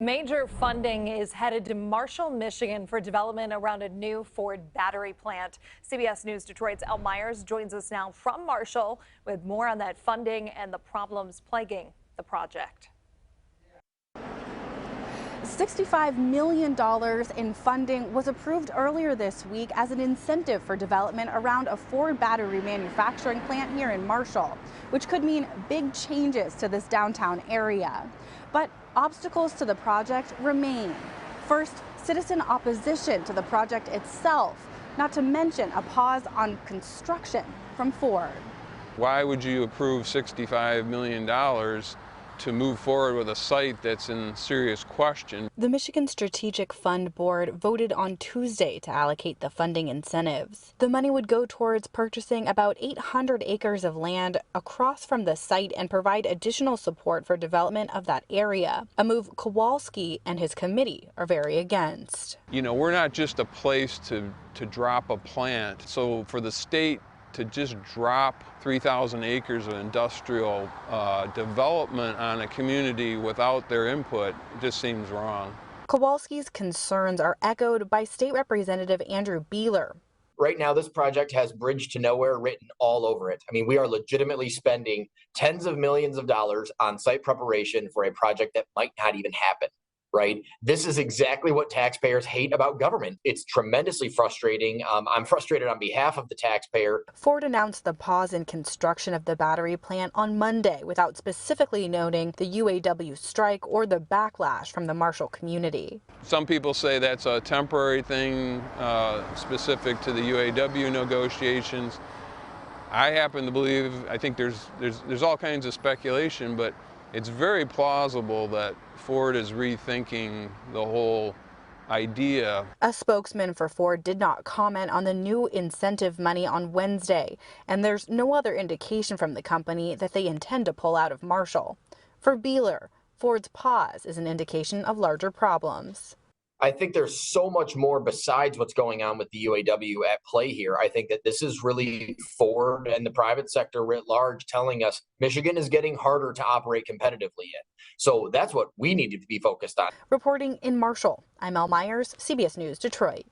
Major funding is headed to Marshall, Michigan for development around a new Ford battery plant. CBS News Detroit's Elle Myers joins us now from Marshall with more on that funding and the problems plaguing the project. $65 million in funding was approved earlier this week as an incentive for development around a Ford battery manufacturing plant here in Marshall, which could mean big changes to this downtown area. But obstacles to the project remain. First, citizen opposition to the project itself, not to mention a pause on construction from Ford. Why would you approve $65 million to move forward with a site that's in serious question? The Michigan Strategic Fund Board voted on Tuesday to allocate the funding incentives. The money would go towards purchasing about 800 acres of land across from the site and provide additional support for development of that area, a move Kowalski and his committee are very against. You know, we're not just a place to drop a plant. So for the state to just drop 3,000 acres of industrial development on a community without their input just seems wrong. Kowalski's concerns are echoed by State Representative Andrew Beeler. Right now, this project has bridge to nowhere written all over it. I mean, we are legitimately spending tens of millions of dollars on site preparation for a project that might not even happen. Right? This is exactly what taxpayers hate about government. It's tremendously frustrating. I'm frustrated on behalf of the taxpayer. Ford announced the pause in construction of the battery plant on Monday without specifically noting the UAW strike or the backlash from the Marshall community. Some people say that's a temporary thing specific to the UAW negotiations. I happen to believe, I think there's all kinds of speculation, but it's very plausible that Ford is rethinking the whole idea. A spokesman for Ford did not comment on the new incentive money on Wednesday, and there's no other indication from the company that they intend to pull out of Marshall. For Beeler, Ford's pause is an indication of larger problems. I think there's so much more besides what's going on with the UAW at play here. I think that this is really Ford and the private sector writ large telling us Michigan is getting harder to operate competitively in. So that's what we need to be focused on. Reporting in Marshall, I'm Elle Myers, CBS News, Detroit.